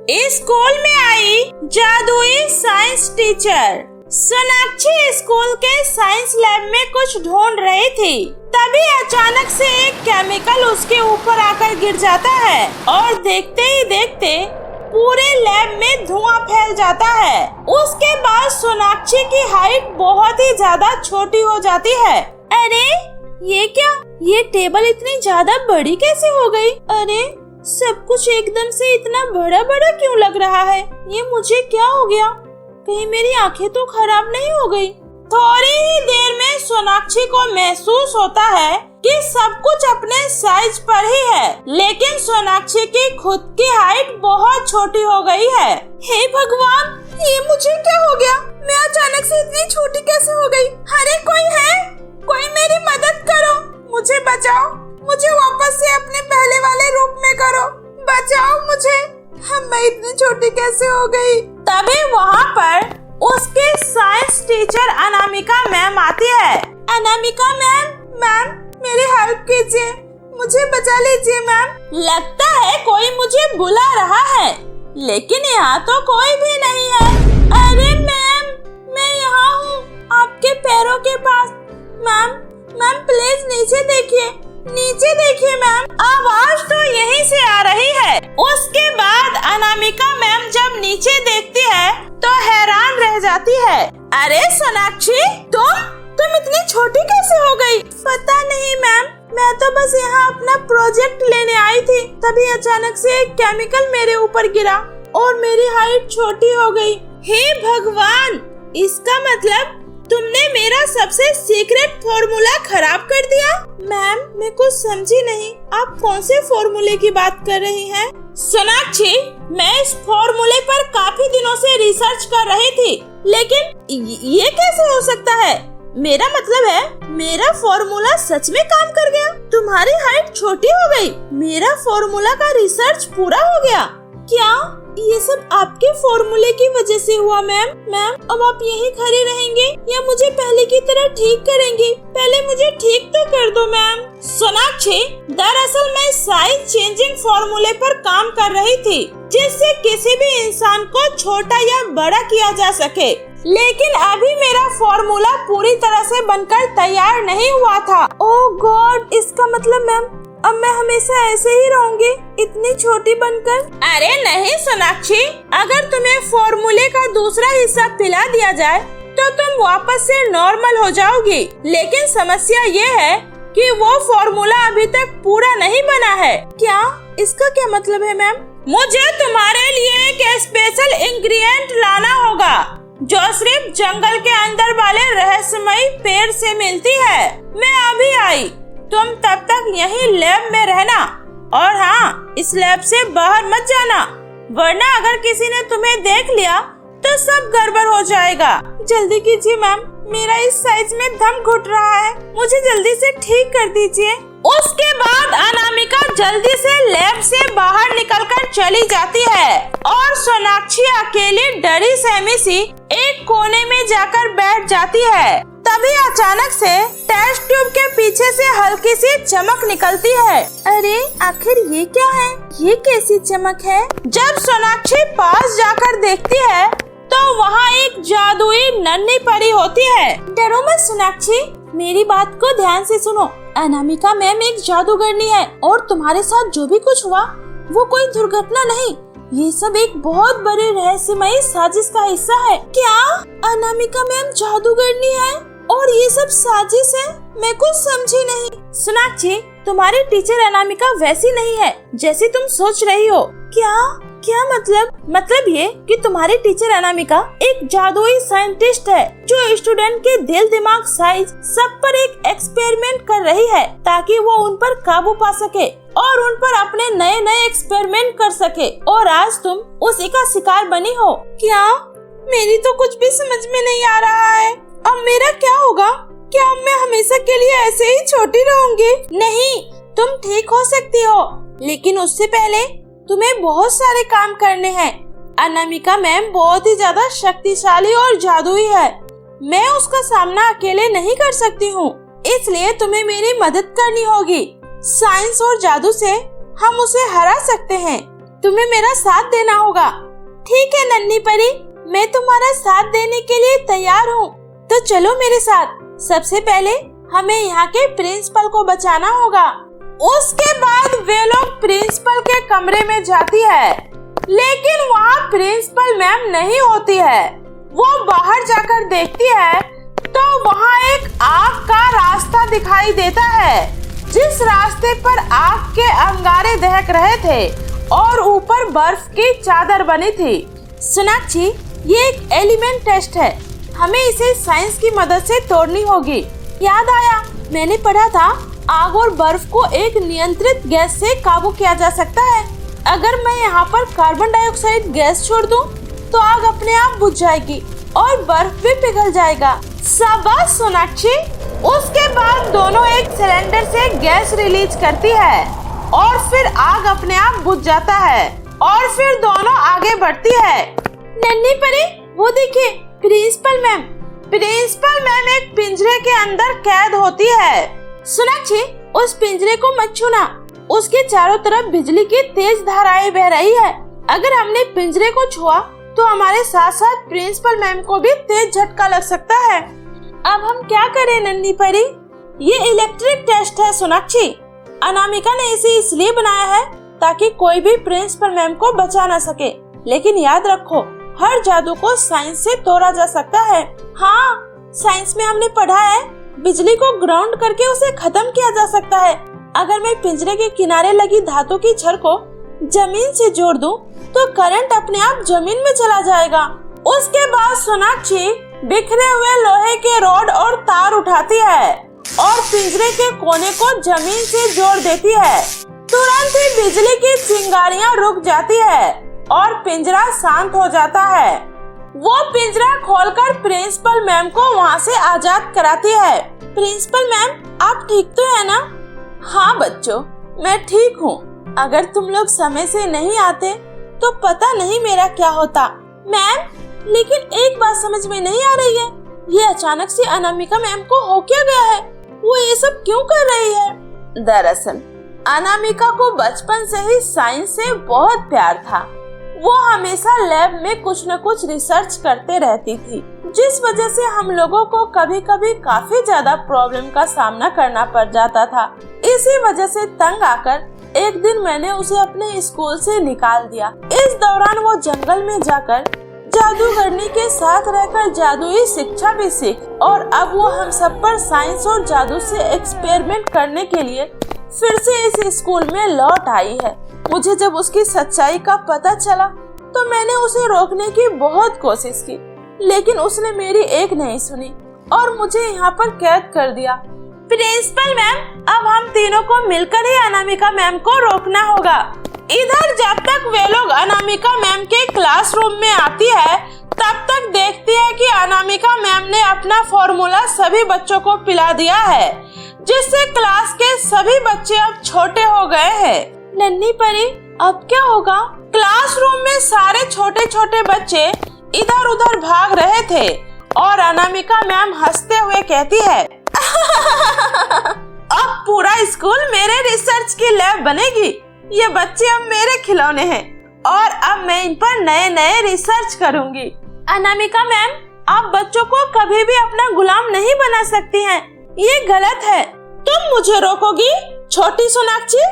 School में आई जादुई science teacher. Sonakshi school के साइंस लैब में कुछ ढूंढ रही थी, तभी अचानक से एक केमिकल उसके ऊपर आकर गिर जाता है और देखते ही देखते पूरे लैब में धुआं फैल जाता है। उसके बाद सोनाक्षी की हाइट बहुत ही ज्यादा छोटी हो जाती है। अरे ये क्या, ये टेबल इतनी ज्यादा बड़ी कैसे हो गई? अरे सब कुछ एकदम से इतना बड़ा बड़ा क्यों लग रहा है? ये मुझे क्या हो गया? कहीं मेरी आंखें तो खराब नहीं हो गई? थोड़ी ही देर में सोनाक्षी को महसूस होता है कि सब कुछ अपने साइज पर ही है, लेकिन सोनाक्षी की खुद की हाइट बहुत छोटी हो गई है। हे भगवान, ये मुझे क्या हो गया? मैं अचानक से इतनी छोटी कैसे हो गई? अरे कोई है? कोई मेरी मदद करो, मुझे बचाओ, मुझे वापस से अपने पहले वाले रूप में करो, बचाओ मुझे। मैं इतनी छोटी कैसे हो गई? तभी वहाँ पर उसके साइंस टीचर अनामिका मैम आती है। अनामिका मैम मेरी हेल्प कीजिए, मुझे बचा लीजिए मैम। लगता है कोई मुझे बुला रहा है, लेकिन यहाँ तो कोई भी नहीं है। अरे मैम, मैं यहाँ हूँ आपके पैरों के पास। मैम प्लीज नीचे देखिए मैम। आवाज तो यहीं से आ रही है। उसके बाद अनामिका मैम जब नीचे देखती है तो हैरान रह जाती है। अरे सोनाक्षी, तुम इतनी छोटी कैसे हो गई? पता नहीं मैम, मैं तो बस यहाँ अपना प्रोजेक्ट लेने आई थी, तभी अचानक से एक केमिकल मेरे ऊपर गिरा और मेरी हाइट छोटी हो गई। हे भगवान, इसका मतलब तुमने मेरा सबसे सीक्रेट फॉर्मूला खराब कर दिया? मैम मैं कुछ समझी नहीं, आप कौन से फॉर्मूले की बात कर रही हैं? सोनाक्षी, मैं इस फॉर्मूले पर काफी दिनों से रिसर्च कर रही थी, लेकिन ये कैसे हो सकता है? मेरा मतलब है मेरा फॉर्मूला सच में काम कर गया। तुम्हारी हाइट छोटी हो गई, मेरा फॉर्मूला का रिसर्च पूरा हो गया। क्या ये सब आपके फॉर्मूले की वजह से हुआ? मैम अब आप यहीं खड़े रहेंगे या मुझे पहले की तरह ठीक करेंगे? पहले मुझे ठीक तो कर दो मैम। सोनाक्षी, दरअसल मैं साइज चेंजिंग फॉर्मूले पर काम कर रही थी, जिससे किसी भी इंसान को छोटा या बड़ा किया जा सके, लेकिन अभी मेरा फॉर्मूला पूरी तरह से बनकर तैयार नहीं हुआ था। ओह गॉड, इसका मतलब मैम अब मैं हमेशा ऐसे ही रहूंगी, इतनी छोटी बनकर? अरे नहीं सोनाक्षी, अगर तुम्हें फॉर्मूले का दूसरा हिस्सा पिला दिया जाए तो तुम वापस से नॉर्मल हो जाओगी, लेकिन समस्या ये है कि वो फॉर्मूला अभी तक पूरा नहीं बना है। क्या? इसका क्या मतलब है मैम? मुझे तुम्हारे लिए एक स्पेशल इंग्रेडिएंट लाना होगा, जो सिर्फ जंगल के अंदर वाले रहस्यमयी पेड़ से मिलती है। मैं अभी आई, तुम तब तक यहीं लैब में रहना, और हाँ, इस लैब से बाहर मत जाना, वरना अगर किसी ने तुम्हें देख लिया तो सब गड़बड़ हो जाएगा। जल्दी कीजिए मैम, मेरा इस साइज में दम घुट रहा है, मुझे जल्दी से ठीक कर दीजिए। उसके बाद अनामिका जल्दी से लैब से बाहर निकलकर चली जाती है और सोनाक्षी अकेली डरी सहमी सी एक कोने में जाकर बैठ जाती है। तभी अचानक से टेस्ट ट्यूब के पीछे से हल्की सी चमक निकलती है। अरे आखिर ये क्या है? ये कैसी चमक है? जब सोनाक्षी पास जाकर देखती है तो वहाँ एक जादुई नन्ही परी होती है। डरो मत सोनाक्षी, मेरी बात को ध्यान से सुनो। अनामिका मैम एक जादूगरनी है और तुम्हारे साथ जो भी कुछ हुआ वो कोई दुर्घटना नहीं, ये सब एक बहुत बड़े रहस्यमयी साजिश का हिस्सा है। क्या अनामिका मैम जादूगरनी है और ये सब साजिश है? मैं कुछ समझी नहीं। सोनाक्षी, तुम्हारी टीचर अनामिका वैसी नहीं है जैसी तुम सोच रही हो। क्या मतलब ये कि तुम्हारी टीचर अनामिका एक जादुई साइंटिस्ट है, जो स्टूडेंट के दिल दिमाग साइज सब पर एक एक्सपेरिमेंट कर रही है, ताकि वो उन पर काबू पा सके और उन पर अपने नए एक्सपेरिमेंट कर सके। और आज तुम उसी का शिकार बनी हो। क्या? मेरी तो कुछ भी समझ में नहीं आ रहा है। अब मेरा क्या होगा? क्या अब मैं हमेशा के लिए ऐसे ही छोटी रहूंगी? नहीं, तुम ठीक हो सकती हो, लेकिन उससे पहले तुम्हें बहुत सारे काम करने हैं। अनामिका मैम बहुत ही ज्यादा शक्तिशाली और जादुई है, मैं उसका सामना अकेले नहीं कर सकती हूँ, इसलिए तुम्हें मेरी मदद करनी होगी। साइंस और जादू से हम उसे हरा सकते हैं, तुम्हें मेरा साथ देना होगा। ठीक है नन्ही परी, मैं तुम्हारा साथ देने के लिए तैयार हूँ। तो चलो मेरे साथ। सबसे पहले हमें यहाँ के प्रिंसिपल को बचाना होगा। उसके बाद वे लोग प्रिंसिपल के कमरे में जाती है, लेकिन वहाँ प्रिंसिपल मैम नहीं होती है। वो बाहर जाकर देखती है तो वहाँ एक आग का रास्ता दिखाई देता है, जिस रास्ते पर आग के अंगारे दहक रहे थे और ऊपर बर्फ की चादर बनी थी। सोनाक्षी, ये एक एलिमेंट टेस्ट है, हमें इसे साइंस की मदद से तोड़नी होगी। याद आया, मैंने पढ़ा था आग और बर्फ को एक नियंत्रित गैस से काबू किया जा सकता है। अगर मैं यहाँ पर कार्बन डाइऑक्साइड गैस छोड़ दूँ तो आग अपने आप बुझ जाएगी और बर्फ भी पिघल जाएगा। शाबाश सोनाक्षी। उसके बाद दोनों एक सिलेंडर से गैस रिलीज करती है और फिर आग अपने आप बुझ जाता है और फिर दोनों आगे बढ़ती है। नन्ही परी, वो देखिए प्रिंसिपल मैम। प्रिंसिपल मैम एक पिंजरे के अंदर कैद होती है। सोनाक्षी, उस पिंजरे को मत छूना, उसके चारों तरफ बिजली की तेज धाराएं बह रही है। अगर हमने पिंजरे को छुआ तो हमारे साथ साथ प्रिंसिपल मैम को भी तेज झटका लग सकता है। अब हम क्या करें नन्ही परी? ये इलेक्ट्रिक टेस्ट है सोनाक्षी। अनामिका ने इसे इसलिए बनाया है ताकि कोई भी प्रिंसिपल मैम को बचा ना सके। लेकिन याद रखो, हर जादू को साइंस से तोड़ा जा सकता है। हाँ, साइंस में हमने पढ़ा है बिजली को ग्राउंड करके उसे खत्म किया जा सकता है। अगर मैं पिंजरे के किनारे लगी धातु की छड़ को जमीन से जोड़ दूं, तो करंट अपने आप जमीन में चला जाएगा। उसके बाद सोनाक्षी बिखरे हुए लोहे के रॉड और तार उठाती है और पिंजरे के कोने को जमीन से जोड़ देती है। तुरंत ही बिजली की चिंगारियां रुक जाती है और पिंजरा शांत हो जाता है। वो पिंजरा खोलकर प्रिंसिपल मैम को वहाँ से आजाद कराती है। प्रिंसिपल मैम, आप ठीक तो है ना? हाँ बच्चों, मैं ठीक हूँ। अगर तुम लोग समय से नहीं आते तो पता नहीं मेरा क्या होता। मैम, लेकिन एक बात समझ में नहीं आ रही है, ये अचानक से अनामिका मैम को हो क्या गया है? वो ये सब क्यों कर रही है? दरअसल अनामिका को बचपन से ही साइंस से बहुत प्यार था। वो हमेशा लैब में कुछ न कुछ रिसर्च करते रहती थी, जिस वजह से हम लोगों को कभी कभी काफी ज्यादा प्रॉब्लम का सामना करना पड़ जाता था। इसी वजह से तंग आकर एक दिन मैंने उसे अपने स्कूल से निकाल दिया। इस दौरान वो जंगल में जाकर जादूगरनी के साथ रहकर जादुई शिक्षा भी सीख, और अब वो हम सब पर साइंस और जादू से एक्सपेरिमेंट करने के लिए फिर से इस स्कूल में लौट आई है। मुझे जब उसकी सच्चाई का पता चला तो मैंने उसे रोकने की बहुत कोशिश की, लेकिन उसने मेरी एक नहीं सुनी और मुझे यहाँ पर कैद कर दिया। प्रिंसिपल मैम, अब हम तीनों को मिलकर ही अनामिका मैम को रोकना होगा। इधर जब तक वे लोग अनामिका मैम के क्लासरूम में आती है, तब तक देखती है कि अनामिका मैम ने अपना फॉर्मूला सभी बच्चों को पिला दिया है, जिससे क्लास के सभी बच्चे अब छोटे हो गए हैं। नन्ही परी, अब क्या होगा? क्लासरूम में सारे छोटे छोटे बच्चे इधर उधर भाग रहे थे और अनामिका मैम हंसते हुए कहती है, अब पूरा स्कूल मेरे रिसर्च की लैब बनेगी। ये बच्चे अब मेरे खिलौने हैं और अब मैं इन पर नए नए रिसर्च करूंगी। अनामिका मैम, आप बच्चों को कभी भी अपना गुलाम नहीं बना सकती हैं। ये गलत है। तुम मुझे रोकोगी छोटी सोनाक्षी?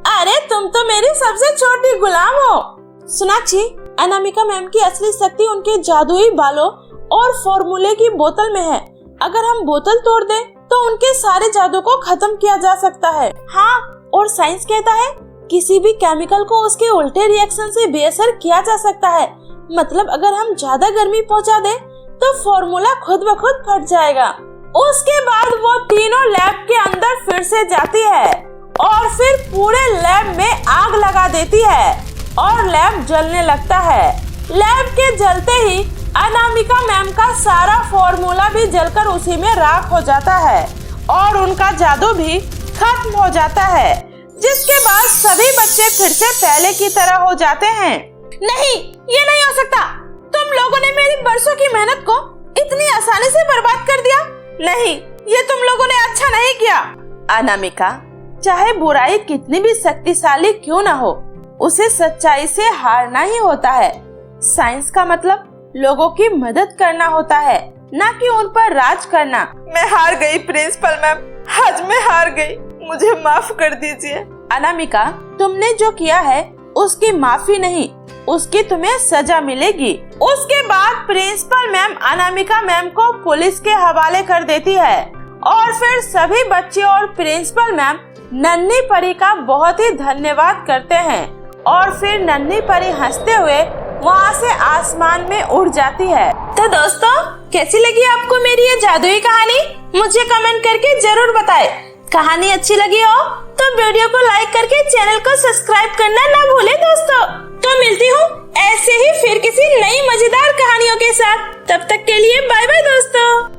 अरे तुम तो मेरी सबसे छोटी गुलाम हो। सोनाक्षी, अनामिका मैम की असली शक्ति उनके जादुई बालों और फॉर्मूले की बोतल में है। अगर हम बोतल तोड़ दें तो उनके सारे जादू को खत्म किया जा सकता है। हाँ, और साइंस कहता है किसी भी केमिकल को उसके उल्टे रिएक्शन से बेअसर किया जा सकता है। मतलब अगर हम ज्यादा गर्मी पहुंचा दें तो फॉर्मूला खुद ब खुद फट जाएगा। उसके बाद वो तीनों लैब के अंदर फिर से जाती है और फिर पूरे लैब में आग लगा देती है और लैब जलने लगता है। लैब के जलते ही अनामिका मैम का सारा फॉर्मूला भी जलकर उसी में राख हो जाता है और उनका जादू भी खत्म हो जाता है, जिसके बाद सभी बच्चे फिर से पहले की तरह हो जाते हैं। नहीं, ये नहीं हो सकता। तुम लोगों ने मेरी बरसों की मेहनत को इतनी आसानी से बर्बाद कर दिया। नहीं, ये तुम लोगों ने अच्छा नहीं किया। अनामिका, चाहे बुराई कितनी भी शक्तिशाली क्यों न हो, उसे सच्चाई से हारना ही होता है। साइंस का मतलब लोगों की मदद करना होता है, ना कि उन पर राज करना। मैं हार गई प्रिंसिपल मैम, आज मैं हार गई, मुझे माफ कर दीजिए। अनामिका, तुमने जो किया है उसकी माफी नहीं, उसकी तुम्हें सजा मिलेगी। उसके बाद प्रिंसिपल मैम अनामिका मैम को पुलिस के हवाले कर देती है और फिर सभी बच्चे और प्रिंसिपल मैम नन्ही परी का बहुत ही धन्यवाद करते हैं और फिर नन्ही परी हंसते हुए वहाँ से आसमान में उड़ जाती है। तो दोस्तों, कैसी लगी आपको मेरी ये जादुई कहानी? मुझे कमेंट करके जरूर बताएं। कहानी अच्छी लगी हो तो वीडियो को लाइक करके चैनल को सब्सक्राइब करना ना भूलें दोस्तों। तो मिलती हूँ ऐसे ही फिर किसी नई मजेदार कहानियों के साथ। तब तक के लिए बाय बाय दोस्तों।